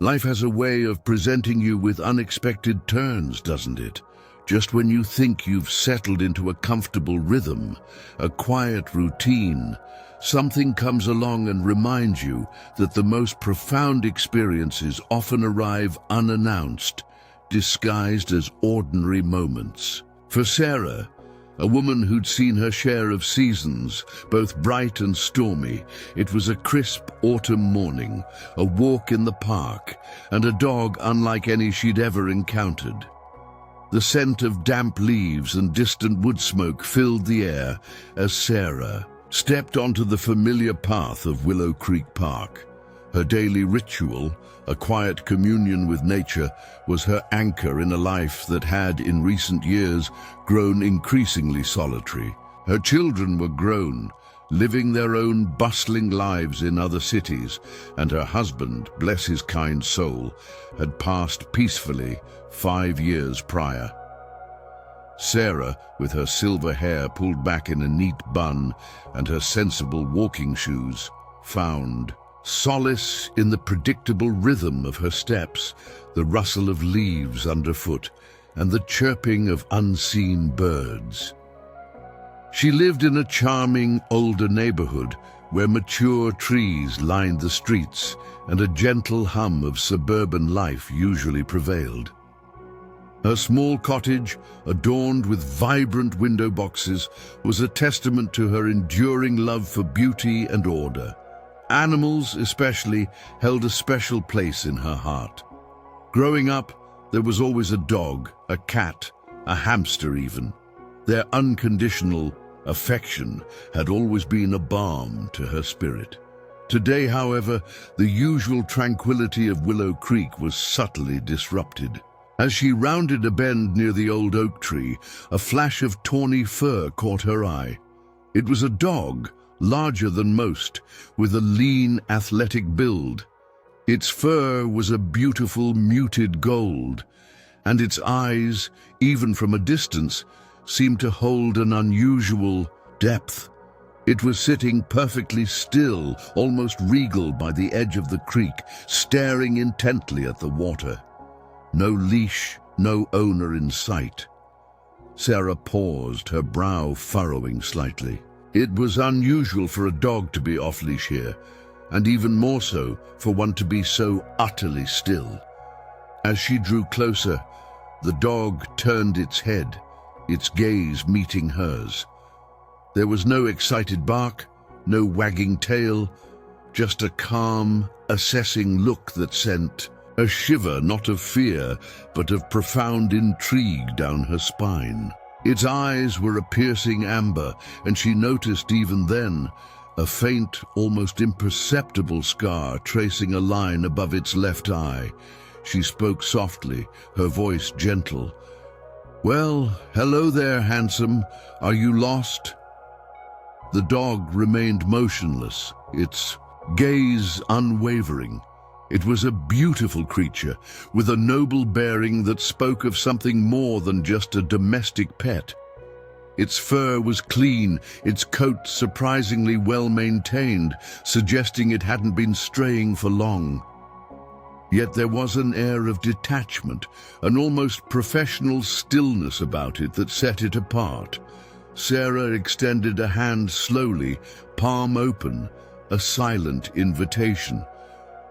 Life has a way of presenting you with unexpected turns, doesn't it? Just when you think you've settled into a comfortable rhythm, a quiet routine, something comes along and reminds you that the most profound experiences often arrive unannounced, disguised as ordinary moments. For Sarah, a woman who'd seen her share of seasons, both bright and stormy, it was a crisp autumn morning, a walk in the park, and a dog unlike any she'd ever encountered. The scent of damp leaves and distant wood smoke filled the air as Sarah stepped onto the familiar path of Willow Creek Park. Her daily ritual, a quiet communion with nature, was her anchor in a life that had, in recent years, grown increasingly solitary. Her children were grown, living their own bustling lives in other cities, and her husband, bless his kind soul, had passed peacefully 5 years prior. Sarah, with her silver hair pulled back in a neat bun and her sensible walking shoes, found solace in the predictable rhythm of her steps, the rustle of leaves underfoot, and the chirping of unseen birds. She lived in a charming, older neighborhood where mature trees lined the streets and a gentle hum of suburban life usually prevailed. Her small cottage, adorned with vibrant window boxes, was a testament to her enduring love for beauty and order. Animals, especially, held a special place in her heart. Growing up, there was always a dog, a cat, a hamster even. Their unconditional affection had always been a balm to her spirit. Today, however, the usual tranquility of Willow Creek was subtly disrupted. As she rounded a bend near the old oak tree, a flash of tawny fur caught her eye. It was a dog, larger than most, with a lean, athletic build. Its fur was a beautiful, muted gold, and its eyes, even from a distance, seemed to hold an unusual depth. It was sitting perfectly still, almost regal by the edge of the creek, staring intently at the water. No leash, no owner in sight. Sarah paused, her brow furrowing slightly. It was unusual for a dog to be off-leash here, and even more so for one to be so utterly still. As she drew closer, the dog turned its head, its gaze meeting hers. There was no excited bark, no wagging tail, just a calm, assessing look that sent a shiver not of fear, but of profound intrigue down her spine. Its eyes were a piercing amber, and she noticed even then a faint, almost imperceptible scar tracing a line above its left eye. She spoke softly, her voice gentle. "Well, hello there, handsome. Are you lost?" The dog remained motionless, its gaze unwavering. It was a beautiful creature, with a noble bearing that spoke of something more than just a domestic pet. Its fur was clean, its coat surprisingly well maintained, suggesting it hadn't been straying for long. Yet there was an air of detachment, an almost professional stillness about it that set it apart. Sarah extended a hand slowly, palm open, a silent invitation.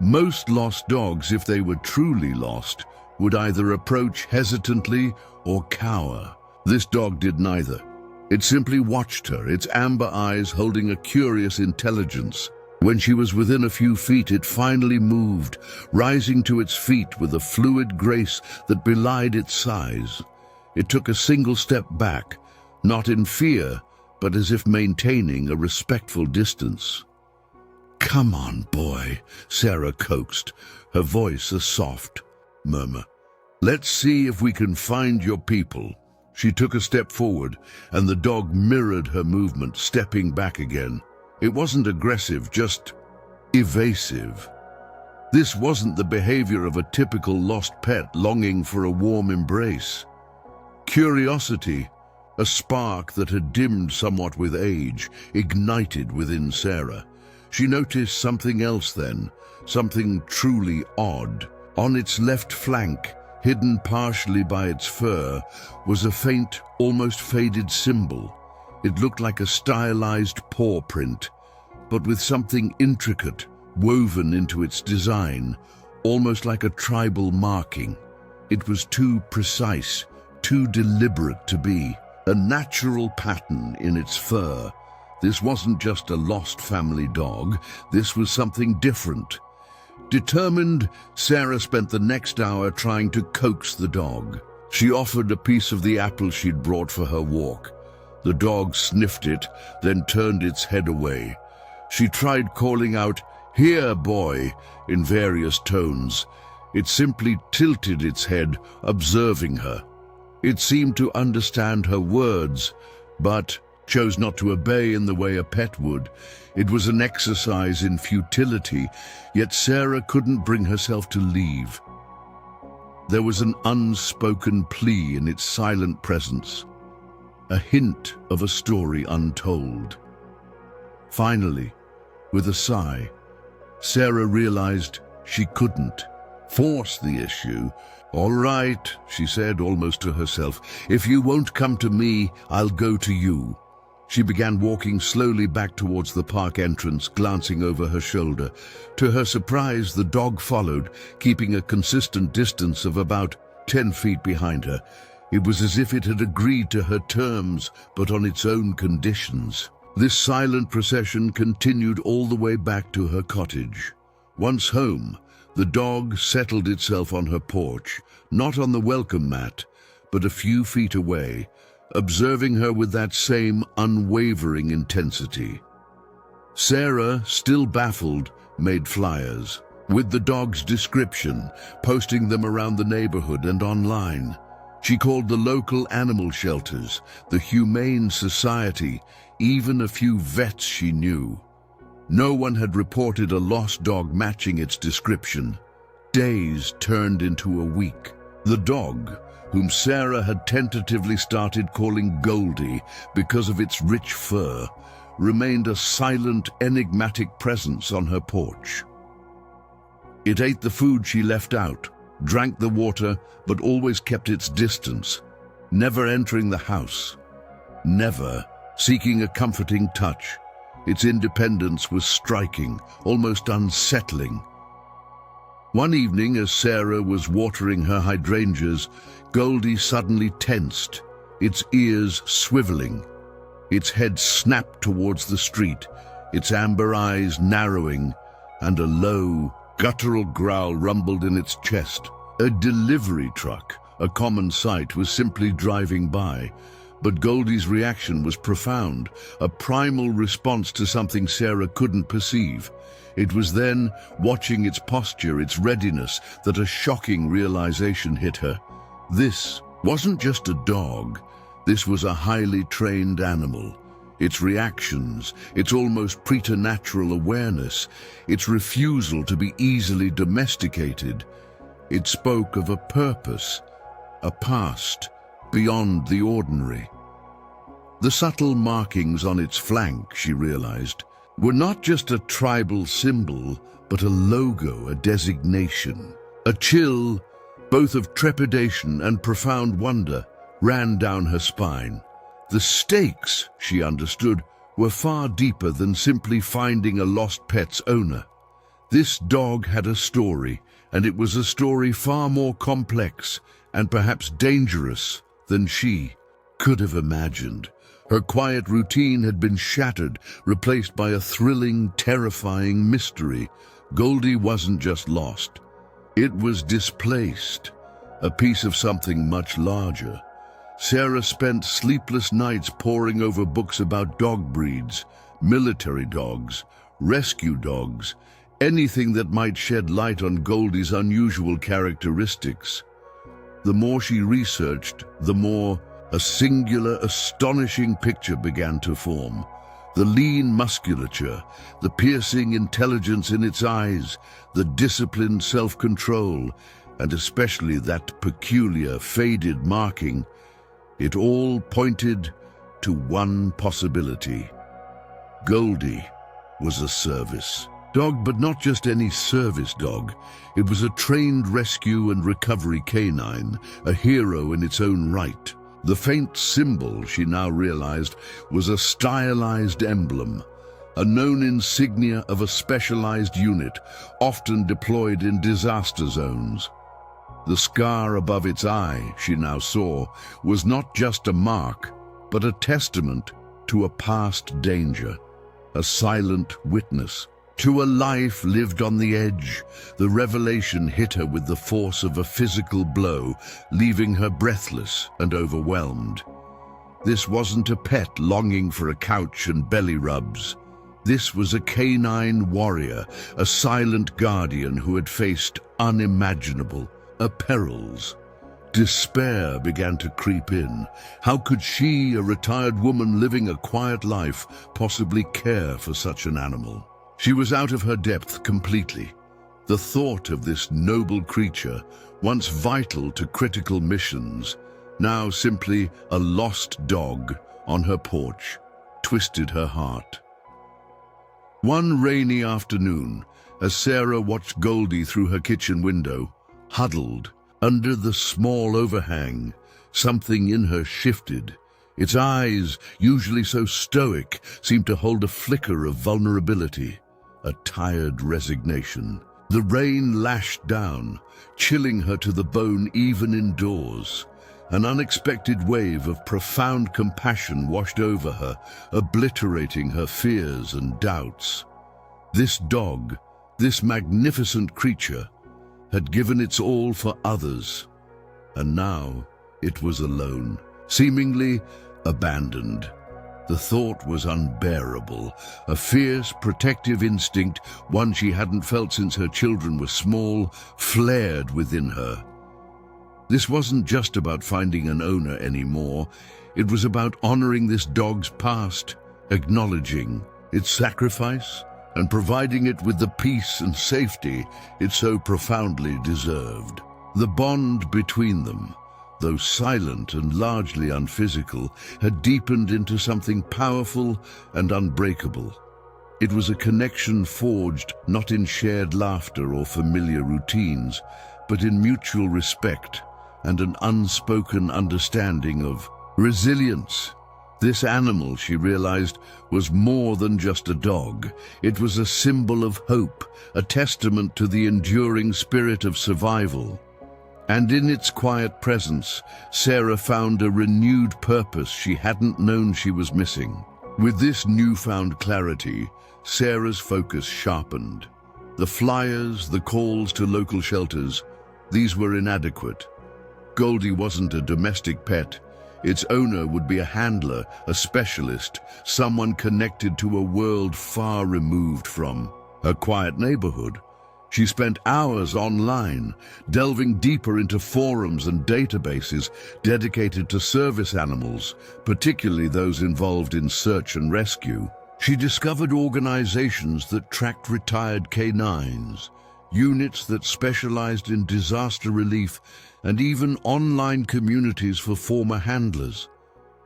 Most lost dogs, if they were truly lost, would either approach hesitantly or cower. This dog did neither. It simply watched her, its amber eyes holding a curious intelligence. When she was within a few feet, it finally moved, rising to its feet with a fluid grace that belied its size. It took a single step back, not in fear, but as if maintaining a respectful distance. "Come on, boy," Sarah coaxed, her voice a soft murmur. "Let's see if we can find your people." She took a step forward, and the dog mirrored her movement, stepping back again. It wasn't aggressive, just evasive. This wasn't the behavior of a typical lost pet longing for a warm embrace. Curiosity, a spark that had dimmed somewhat with age, ignited within Sarah. She noticed something else then, something truly odd. On its left flank, hidden partially by its fur, was a faint, almost faded symbol. It looked like a stylized paw print, but with something intricate woven into its design, almost like a tribal marking. It was too precise, too deliberate to be a natural pattern in its fur. This wasn't just a lost family dog, this was something different. Determined, Sarah spent the next hour trying to coax the dog. She offered a piece of the apple she'd brought for her walk. The dog sniffed it, then turned its head away. She tried calling out, "Here, boy," in various tones. It simply tilted its head, observing her. It seemed to understand her words, but chose not to obey in the way a pet would. It was an exercise in futility, yet Sarah couldn't bring herself to leave. There was an unspoken plea in its silent presence, a hint of a story untold. Finally, with a sigh, Sarah realized she couldn't force the issue. "All right," she said, almost to herself. "If you won't come to me, I'll go to you." She began walking slowly back towards the park entrance, glancing over her shoulder. To her surprise, the dog followed, keeping a consistent distance of about 10 feet behind her. It was as if it had agreed to her terms, but on its own conditions. This silent procession continued all the way back to her cottage. Once home, the dog settled itself on her porch, not on the welcome mat, but a few feet away, observing her with that same unwavering intensity. Sarah, still baffled, made flyers with the dog's description, posting them around the neighborhood and online. She called the local animal shelters, the Humane Society, even a few vets she knew. No one had reported a lost dog matching its description. Days turned into a week. The dog, whom Sarah had tentatively started calling Goldie because of its rich fur, remained a silent, enigmatic presence on her porch. It ate the food she left out, drank the water, but always kept its distance, never entering the house, never seeking a comforting touch. Its independence was striking, almost unsettling. One evening, as Sarah was watering her hydrangeas, Goldie suddenly tensed, its ears swiveling. Its head snapped towards the street, its amber eyes narrowing, and a low, guttural growl rumbled in its chest. A delivery truck, a common sight, was simply driving by. But Goldie's reaction was profound, a primal response to something Sarah couldn't perceive. It was then, watching its posture, its readiness, that a shocking realization hit her. This wasn't just a dog. This was a highly trained animal. Its reactions, its almost preternatural awareness, its refusal to be easily domesticated. It spoke of a purpose, a past beyond the ordinary. The subtle markings on its flank, she realized, were not just a tribal symbol, but a logo, a designation. A chill, both of trepidation and profound wonder, ran down her spine. The stakes, she understood, were far deeper than simply finding a lost pet's owner. This dog had a story, and it was a story far more complex and perhaps dangerous than she could have imagined. Her quiet routine had been shattered, replaced by a thrilling, terrifying mystery. Goldie wasn't just lost. It was displaced, a piece of something much larger. Sarah spent sleepless nights poring over books about dog breeds, military dogs, rescue dogs, anything that might shed light on Goldie's unusual characteristics. The more she researched, the more a singular, astonishing picture began to form. The lean musculature, the piercing intelligence in its eyes, the disciplined self-control, and especially that peculiar, faded marking, it all pointed to one possibility. Goldie was a service. Dog, but not just any service dog. It was a trained rescue and recovery canine, a hero in its own right. The faint symbol, she now realized, was a stylized emblem, a known insignia of a specialized unit, often deployed in disaster zones. The scar above its eye, she now saw, was not just a mark, but a testament to a past danger, a silent witness to a life lived on the edge. The revelation hit her with the force of a physical blow, leaving her breathless and overwhelmed. This wasn't a pet longing for a couch and belly rubs. This was a canine warrior, a silent guardian who had faced unimaginable perils. Despair began to creep in. How could she, a retired woman living a quiet life, possibly care for such an animal? She was out of her depth completely. The thought of this noble creature, once vital to critical missions, now simply a lost dog on her porch, twisted her heart. One rainy afternoon, as Sarah watched Goldie through her kitchen window, huddled under the small overhang, something in her shifted. Its eyes, usually so stoic, seemed to hold a flicker of vulnerability, a tired resignation. The rain lashed down, chilling her to the bone even indoors. An unexpected wave of profound compassion washed over her, obliterating her fears and doubts. This dog, this magnificent creature, had given its all for others, and now it was alone, seemingly abandoned. The thought was unbearable. A fierce, protective instinct, one she hadn't felt since her children were small, flared within her. This wasn't just about finding an owner anymore. It was about honoring this dog's past, acknowledging its sacrifice, and providing it with the peace and safety it so profoundly deserved. The bond between them, though silent and largely unphysical, had deepened into something powerful and unbreakable. It was a connection forged not in shared laughter or familiar routines, but in mutual respect and an unspoken understanding of resilience. This animal, she realized, was more than just a dog. It was a symbol of hope, a testament to the enduring spirit of survival. And in its quiet presence, Sarah found a renewed purpose she hadn't known she was missing. With this newfound clarity, Sarah's focus sharpened. The flyers, the calls to local shelters, these were inadequate. Goldie wasn't a domestic pet. Its owner would be a handler, a specialist, someone connected to a world far removed from her quiet neighborhood. She spent hours online, delving deeper into forums and databases dedicated to service animals, particularly those involved in search and rescue. She discovered organizations that tracked retired canines, units that specialized in disaster relief, and even online communities for former handlers.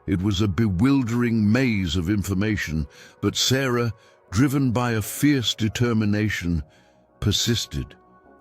It was a bewildering maze of information, but Sarah, driven by a fierce determination, persisted.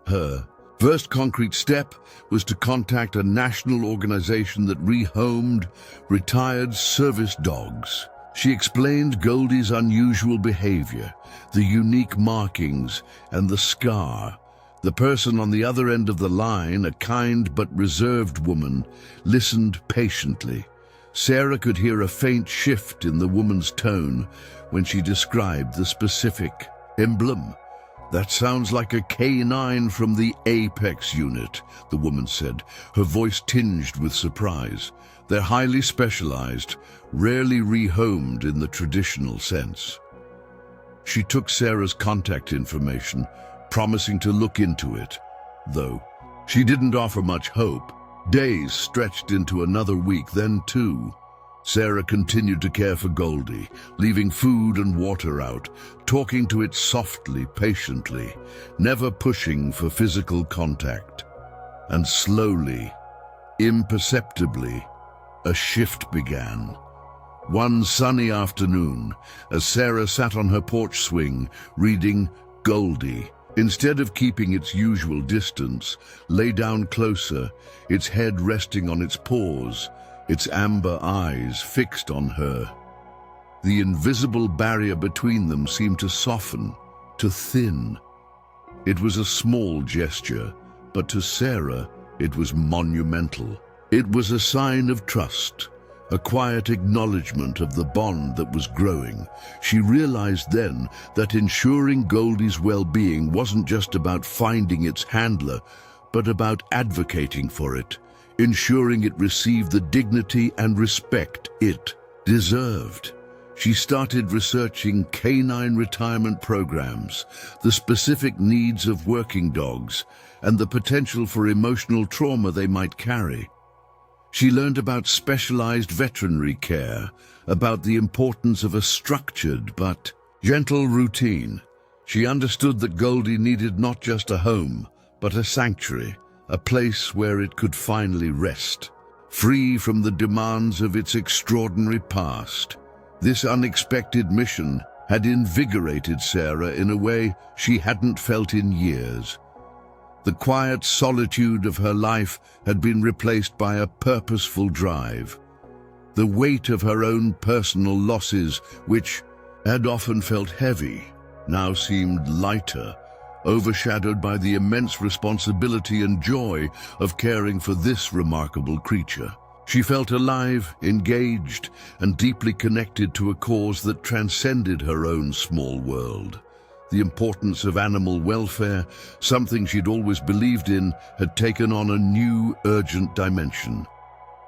Her first concrete step was to contact a national organization that rehomed retired service dogs. She explained Goldie's unusual behavior, the unique markings, and the scar. The person on the other end of the line, a kind but reserved woman, listened patiently. Sarah could hear a faint shift in the woman's tone when she described the specific emblem. "That sounds like a K9 from the Apex unit," the woman said, her voice tinged with surprise. "They're highly specialized, rarely rehomed in the traditional sense." She took Sarah's contact information, promising to look into it, though she didn't offer much hope. Days stretched into another week, then two. Sarah continued to care for Goldie, leaving food and water out, talking to it softly, patiently, never pushing for physical contact. And slowly, imperceptibly, a shift began. One sunny afternoon, as Sarah sat on her porch swing, reading Goldie, instead of keeping its usual distance, lay down closer, its head resting on its paws, its amber eyes fixed on her. The invisible barrier between them seemed to soften, to thin. It was a small gesture, but to Sarah, it was monumental. It was a sign of trust, a quiet acknowledgement of the bond that was growing. She realized then that ensuring Goldie's well-being wasn't just about finding its handler, but about advocating for it, ensuring it received the dignity and respect it deserved. She started researching canine retirement programs, the specific needs of working dogs, and the potential for emotional trauma they might carry. She learned about specialized veterinary care, about the importance of a structured but gentle routine. She understood that Goldie needed not just a home, but a sanctuary, a place where it could finally rest, free from the demands of its extraordinary past. This unexpected mission had invigorated Sarah in a way she hadn't felt in years. The quiet solitude of her life had been replaced by a purposeful drive. The weight of her own personal losses, which had often felt heavy, now seemed lighter, overshadowed by the immense responsibility and joy of caring for this remarkable creature. She felt alive, engaged, and deeply connected to a cause that transcended her own small world. The importance of animal welfare, something she'd always believed in, had taken on a new, urgent dimension.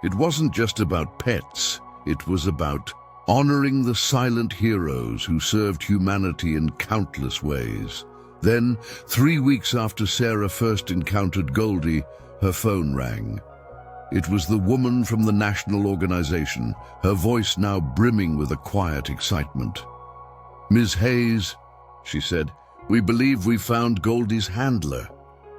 It wasn't just about pets, it was about honoring the silent heroes who served humanity in countless ways. Then, 3 weeks after Sarah first encountered Goldie, her phone rang. It was the woman from the national organization, her voice now brimming with a quiet excitement. "Ms. Hayes," she said, "we believe we found Goldie's handler."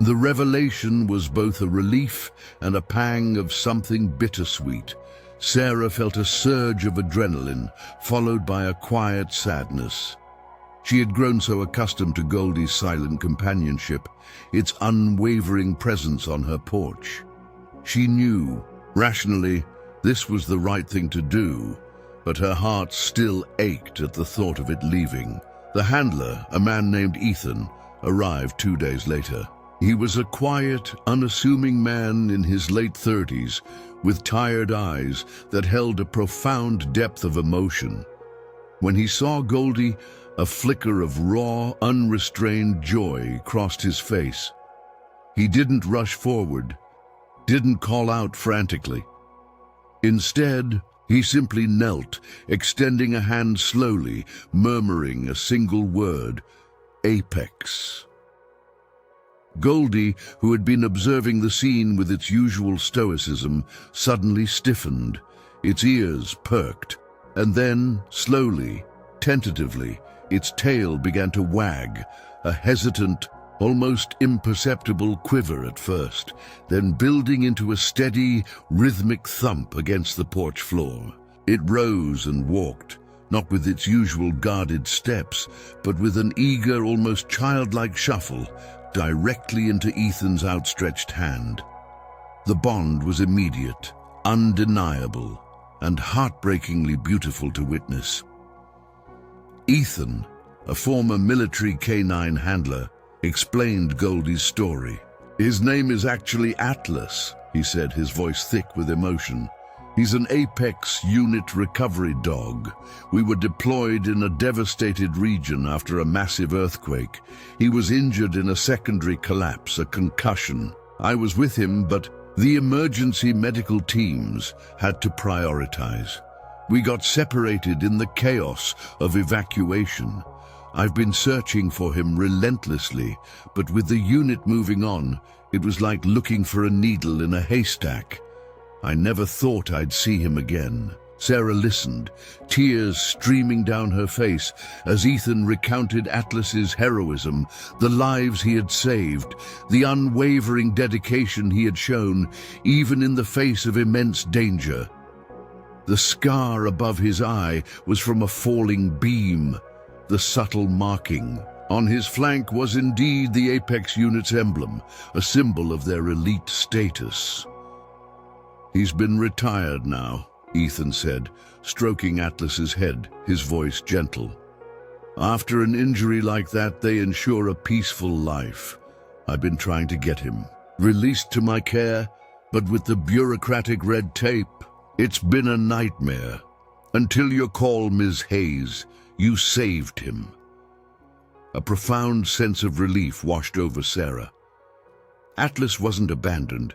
The revelation was both a relief and a pang of something bittersweet. Sarah felt a surge of adrenaline, followed by a quiet sadness. She had grown so accustomed to Goldie's silent companionship, its unwavering presence on her porch. She knew, rationally, this was the right thing to do, but her heart still ached at the thought of it leaving. The handler, a man named Ethan, arrived 2 days later. He was a quiet, unassuming man in his late 30s, with tired eyes that held a profound depth of emotion. When he saw Goldie, a flicker of raw, unrestrained joy crossed his face. He didn't rush forward, didn't call out frantically. Instead, he simply knelt, extending a hand slowly, murmuring a single word, "Apex." Goldie, who had been observing the scene with its usual stoicism, suddenly stiffened. Its ears perked, and then, slowly, tentatively, its tail began to wag, a hesitant, almost imperceptible quiver at first, then building into a steady, rhythmic thump against the porch floor. It rose and walked, not with its usual guarded steps, but with an eager, almost childlike shuffle, directly into Ethan's outstretched hand. The bond was immediate, undeniable, and heartbreakingly beautiful to witness. Ethan, a former military canine handler, explained Goldie's story. "His name is actually Atlas," he said, his voice thick with emotion. "He's an Apex unit recovery dog. We were deployed in a devastated region after a massive earthquake. He was injured in a secondary collapse, a concussion. I was with him, but the emergency medical teams had to prioritize. We got separated in the chaos of evacuation. I've been searching for him relentlessly, but with the unit moving on, it was like looking for a needle in a haystack. I never thought I'd see him again." Sarah listened, tears streaming down her face as Ethan recounted Atlas's heroism, the lives he had saved, the unwavering dedication he had shown, even in the face of immense danger. The scar above his eye was from a falling beam, the subtle marking, On his flank was indeed the Apex unit's emblem, a symbol of their elite status. "He's been retired now," Ethan said, stroking Atlas's head, his voice gentle. "After an injury like that, they ensure a peaceful life. I've been trying to get him released to my care, but with the bureaucratic red tape, it's been a nightmare. Until your call, Ms. Hayes, you saved him." A profound sense of relief washed over Sarah. Atlas wasn't abandoned.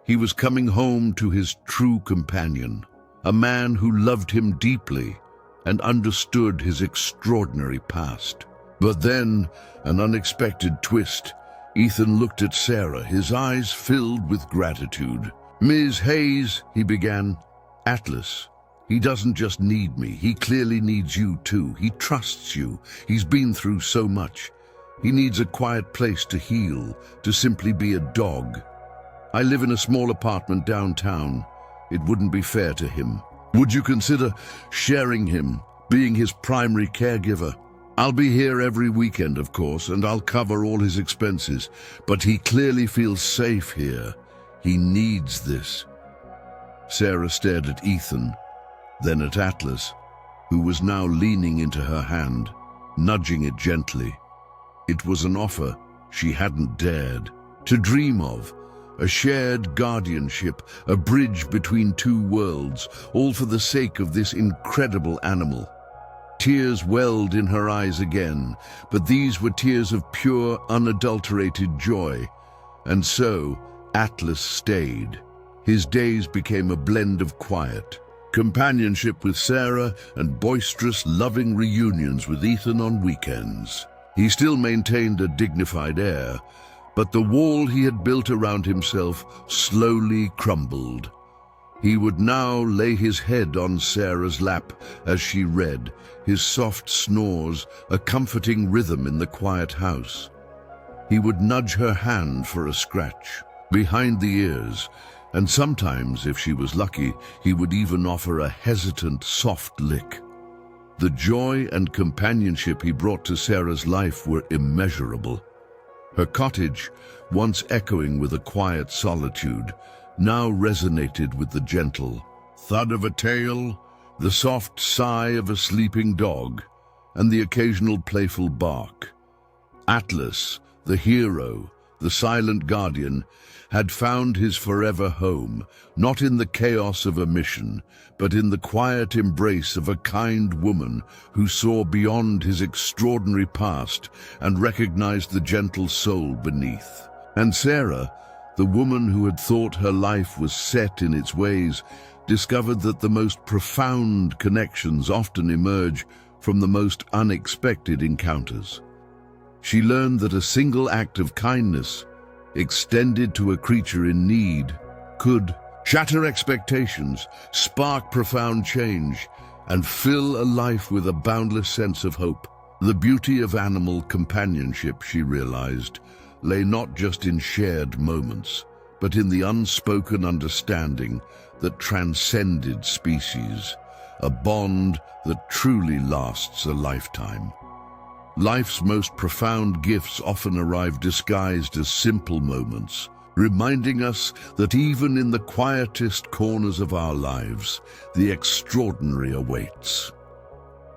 He was coming home to his true companion, a man who loved him deeply and understood his extraordinary past. But then, an unexpected twist. Ethan looked at Sarah, his eyes filled with gratitude. "Ms. Hayes," he began. "Atlas, he doesn't just need me, he clearly needs you too. He trusts you. He's been through so much. He needs a quiet place to heal, to simply be a dog. I live in a small apartment downtown. It wouldn't be fair to him. Would you consider sharing him, being his primary caregiver? I'll be here every weekend, of course, and I'll cover all his expenses, but he clearly feels safe here. He needs this." Sarah stared at Ethan, then at Atlas, who was now leaning into her hand, nudging it gently. It was an offer she hadn't dared to dream of, a shared guardianship, a bridge between two worlds, all for the sake of this incredible animal. Tears welled in her eyes again, but these were tears of pure, unadulterated joy. And so, Atlas stayed. His days became a blend of quiet, companionship with Sarah, and boisterous, loving reunions with Ethan on weekends. He still maintained a dignified air, but the wall he had built around himself slowly crumbled. He would now lay his head on Sarah's lap as she read, his soft snores a comforting rhythm in the quiet house. He would nudge her hand for a scratch behind the ears, and sometimes, if she was lucky, he would even offer a hesitant, soft lick. The joy and companionship he brought to Sarah's life were immeasurable. Her cottage, once echoing with a quiet solitude, now resonated with the gentle thud of a tail, the soft sigh of a sleeping dog, and the occasional playful bark. Atlas, the hero, the silent guardian, had found his forever home, not in the chaos of a mission, but in the quiet embrace of a kind woman who saw beyond his extraordinary past and recognized the gentle soul beneath. And Sarah, the woman who had thought her life was set in its ways, discovered that the most profound connections often emerge from the most unexpected encounters. She learned that a single act of kindness, extended to a creature in need, could shatter expectations, spark profound change, and fill a life with a boundless sense of hope. The beauty of animal companionship, she realized, lay not just in shared moments, but in the unspoken understanding that transcended species, a bond that truly lasts a lifetime. Life's most profound gifts often arrive disguised as simple moments, reminding us that even in the quietest corners of our lives, the extraordinary awaits.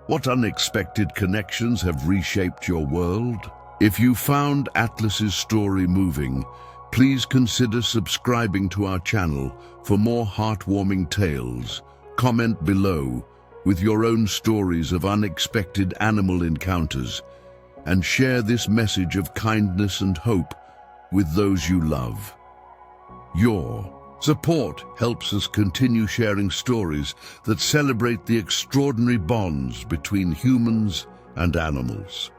What unexpected connections have reshaped your world? If you found Atlas's story moving, please consider subscribing to our channel for more heartwarming tales. Comment below with your own stories of unexpected animal encounters, and share this message of kindness and hope with those you love. Your support helps us continue sharing stories that celebrate the extraordinary bonds between humans and animals.